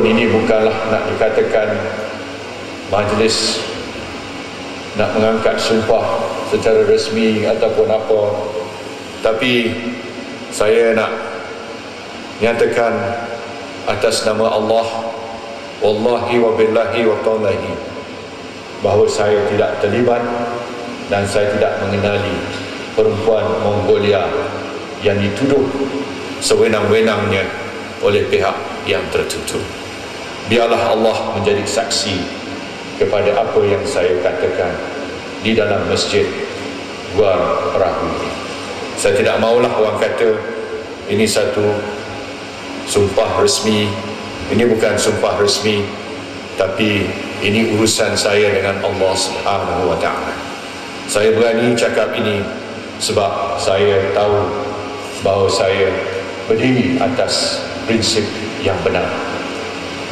ini bukanlah nak dikatakan majlis nak mengangkat sumpah secara resmi ataupun apa, tapi saya nak nyatakan atas nama Allah, wallahi wa billahi wa taalahi, bahawa saya tidak terlibat dan saya tidak mengenali perempuan Mongolia yang dituduh sewenang-wenangnya oleh pihak yang tertentu. Biarlah Allah menjadi saksi kepada apa yang saya katakan di dalam masjid Gua Perahu ini. Saya tidak maulah orang kata ini satu sumpah resmi. Ini bukan sumpah resmi, tapi ini urusan saya dengan Allah Subhanahu wa Ta'ala. Saya berani cakap ini sebab saya tahu bahawa saya berdiri atas prinsip yang benar.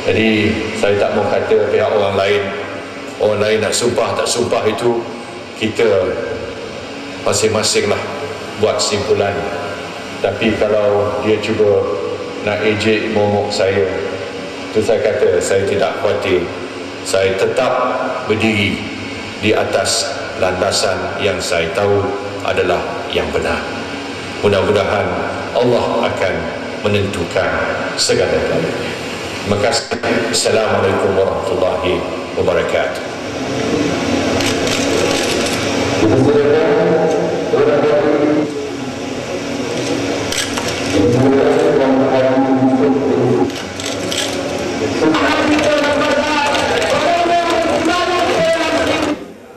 Jadi saya tak mau kata pihak orang lain nak sumpah tak sumpah, itu kita masing-masinglah buat simpulan. Tapi kalau dia cuba nak ejek momok saya, itu saya kata saya tidak khawatir. Saya tetap berdiri di atas landasan yang saya tahu adalah yang benar. Mudah-mudahan Allah akan menentukan segala-galanya. Terima kasih. Assalamualaikum warahmatullahi wabarakatuh.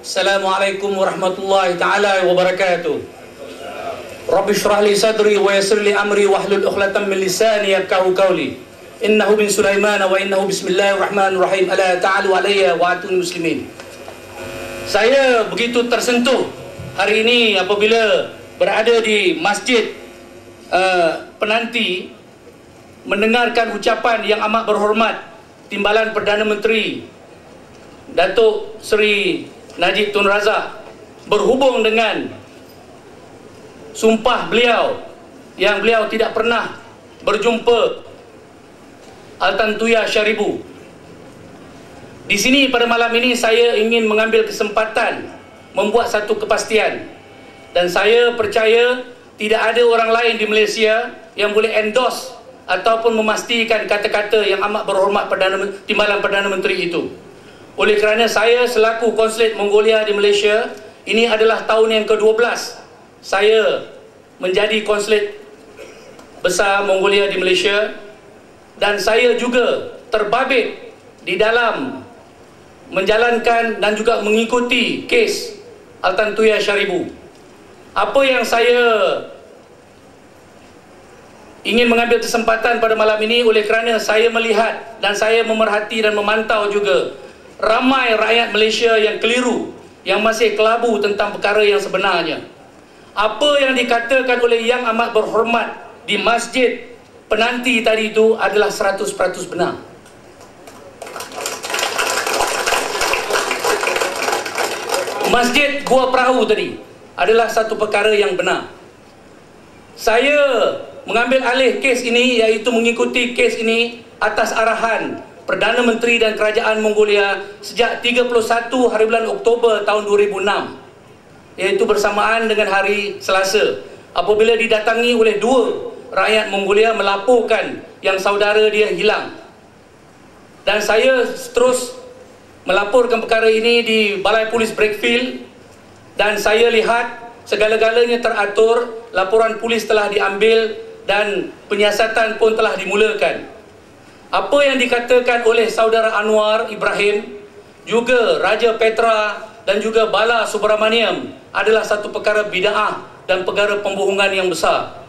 Assalamualaikum warahmatullahi taala wabarakatuh. Rabbi shrah li sadri wa yassir li amri wahlul 'uqdatam min lisani yafqahu qawli. Innahu min Sulaiman wa innahu bismillahirrahmanirrahim. Ala ta'alu alayya wa atuni muslimin. Saya begitu tersentuh hari ini apabila berada di masjid penanti mendengarkan ucapan yang amat berhormat Timbalan Perdana Menteri Datuk Seri Najib Tun Razak berhubung dengan sumpah beliau yang beliau tidak pernah berjumpa Altan Tuya Syaribu. Di sini pada malam ini saya ingin mengambil kesempatan membuat satu kepastian, dan saya percaya tidak ada orang lain di Malaysia yang boleh endorse ataupun memastikan kata-kata yang amat berhormat Timbalan Perdana Menteri itu. Oleh kerana saya selaku konsulat Mongolia di Malaysia, ini adalah tahun yang ke-12 saya menjadi konsulat besar Mongolia di Malaysia, dan saya juga terbabit di dalam menjalankan dan juga mengikuti kes Altan Tuya Syaribu. Apa yang saya ingin mengambil kesempatan pada malam ini oleh kerana saya melihat dan saya memerhati dan memantau juga ramai rakyat Malaysia yang keliru, yang masih kelabu tentang perkara yang sebenarnya. Apa yang dikatakan oleh yang amat berhormat di masjid penanti tadi itu adalah 100% benar. Masjid Gua Perahu tadi adalah satu perkara yang benar. Saya mengambil alih kes ini, iaitu mengikuti kes ini atas arahan Perdana Menteri dan Kerajaan Mongolia sejak 31 hari bulan Oktober tahun 2006, iaitu bersamaan dengan hari Selasa, apabila didatangi oleh dua rakyat Mongolia melaporkan yang saudara dia hilang. Dan saya terus melaporkan perkara ini di Balai Polis Breakfield, dan saya lihat segala-galanya teratur, laporan polis telah diambil dan penyiasatan pun telah dimulakan. Apa yang dikatakan oleh saudara Anwar Ibrahim, juga Raja Petra dan juga Bala Subramaniam adalah satu perkara bid'ah dan perkara pembohongan yang besar.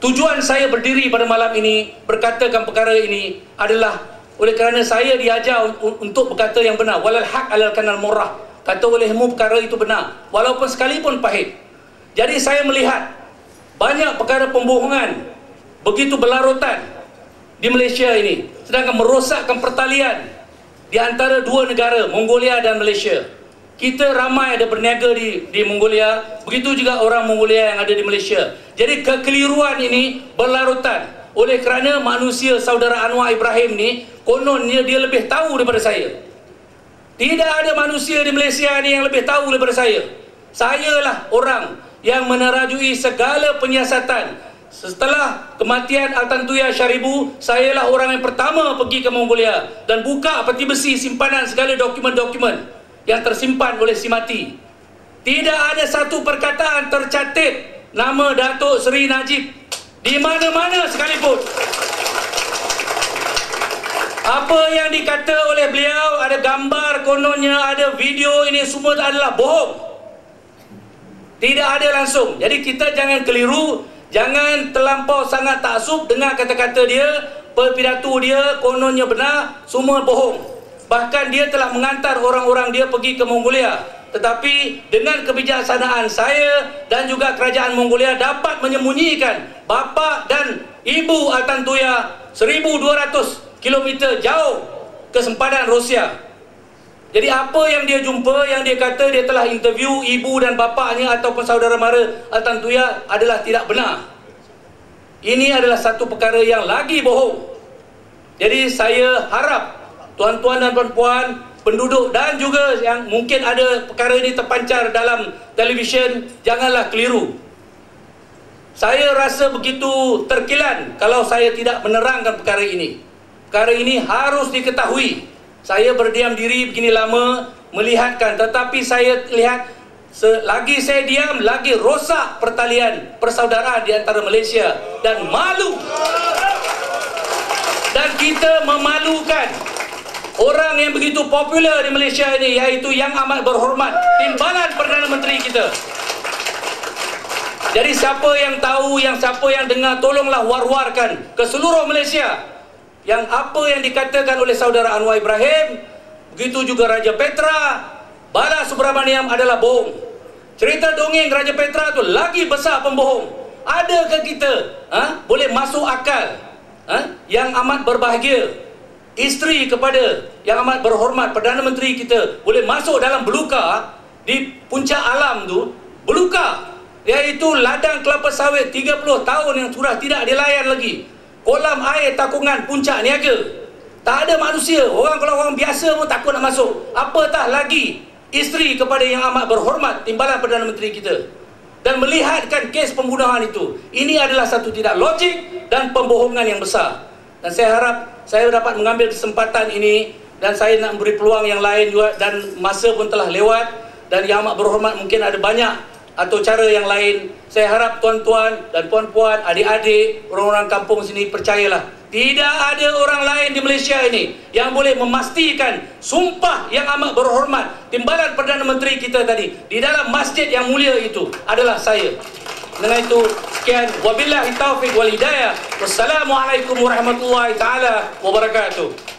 Tujuan saya berdiri pada malam ini berkatakan perkara ini adalah oleh kerana saya diajar untuk berkata yang benar. Walal haq alal kanal murrah. Kata olehmu perkara itu benar, walaupun sekalipun pahit. Jadi saya melihat banyak perkara pembohongan begitu berlarutan di Malaysia ini, sedangkan merosakkan pertalian di antara dua negara, Mongolia dan Malaysia. Kita ramai ada berniaga di Mongolia, begitu juga orang Mongolia yang ada di Malaysia. Jadi kekeliruan ini berlarutan. oleh kerana manusia saudara Anwar Ibrahim ni kononnya dia lebih tahu daripada saya. Tidak ada manusia di Malaysia ni yang lebih tahu daripada saya. Sayalah orang yang menerajui segala penyiasatan. Setelah kematian Altantuya Syaribu, sayalah orang yang pertama pergi ke Mongolia dan buka peti besi simpanan segala dokumen-dokumen yang tersimpan oleh si mati. Tidak ada satu perkataan tercatat nama Datuk Seri Najib di mana-mana sekalipun. Apa yang dikata oleh beliau, ada gambar kononnya, ada video, ini semua adalah bohong. Tidak ada langsung. Jadi kita jangan keliru, jangan terlampau sangat taksub dengar kata-kata dia, pidato dia kononnya benar, semua bohong. Bahkan dia telah mengantar orang-orang dia pergi ke Mongolia. Tetapi dengan kebijaksanaan saya dan juga kerajaan Mongolia dapat menyembunyikan bapa dan ibu Altantuya 1200 kilometer jauh ke sempadan Rusia. Jadi apa yang dia jumpa, yang dia kata dia telah interview ibu dan bapaknya ataupun saudara mara Altantuya adalah tidak benar. Ini adalah satu perkara yang lagi bohong. Jadi saya harap tuan-tuan dan puan-puan, penduduk dan juga yang mungkin ada perkara ini terpancar dalam televisyen, janganlah keliru. Saya rasa begitu terkilan kalau saya tidak menerangkan perkara ini. Perkara ini harus diketahui. Saya berdiam diri begini lama melihatkan, tetapi saya lihat selagi saya diam, lagi rosak pertalian persaudaraan di antara Malaysia dan malu. Dan kita memalukan orang yang begitu popular di Malaysia ini, iaitu Yang Amat Berhormat Timbalan Perdana Menteri kita. Jadi siapa yang tahu, siapa yang dengar, tolonglah war-warkan ke seluruh Malaysia yang apa yang dikatakan oleh saudara Anwar Ibrahim, begitu juga Raja Petra, Bala Subramaniam adalah bohong. Cerita dongeng Raja Petra tu lagi besar pembohong. Adakah kita boleh masuk akal Yang Amat Berbahagia, isteri kepada Yang Amat Berhormat Perdana Menteri kita, boleh masuk dalam beluka di puncak alam tu, beluka iaitu ladang kelapa sawit 30 tahun yang sudah tidak dilayan lagi, kolam air Takungan Puncak Niaga. Tak ada manusia. Kalau orang biasa pun takut nak masuk, apatah lagi isteri kepada Yang Amat Berhormat Timbalan Perdana Menteri kita. Dan melihatkan kes pembunuhan itu, ini adalah satu tidak logik dan pembohongan yang besar. Dan saya harap saya dapat mengambil kesempatan ini, dan saya nak beri peluang yang lain juga, dan masa pun telah lewat, dan Yang Amat Berhormat mungkin ada banyak atau cara yang lain. Saya harap tuan-tuan dan puan-puan, adik-adik, orang-orang kampung sini, percayalah, tidak ada orang lain di Malaysia ini yang boleh memastikan sumpah Yang Amat Berhormat Timbalan Perdana Menteri kita tadi di dalam masjid yang mulia itu adalah saya. Dengan itu, sekian. Wabillahi taufiq wal hidayah. Wassalamualaikum warahmatullahi taala wabarakatuh.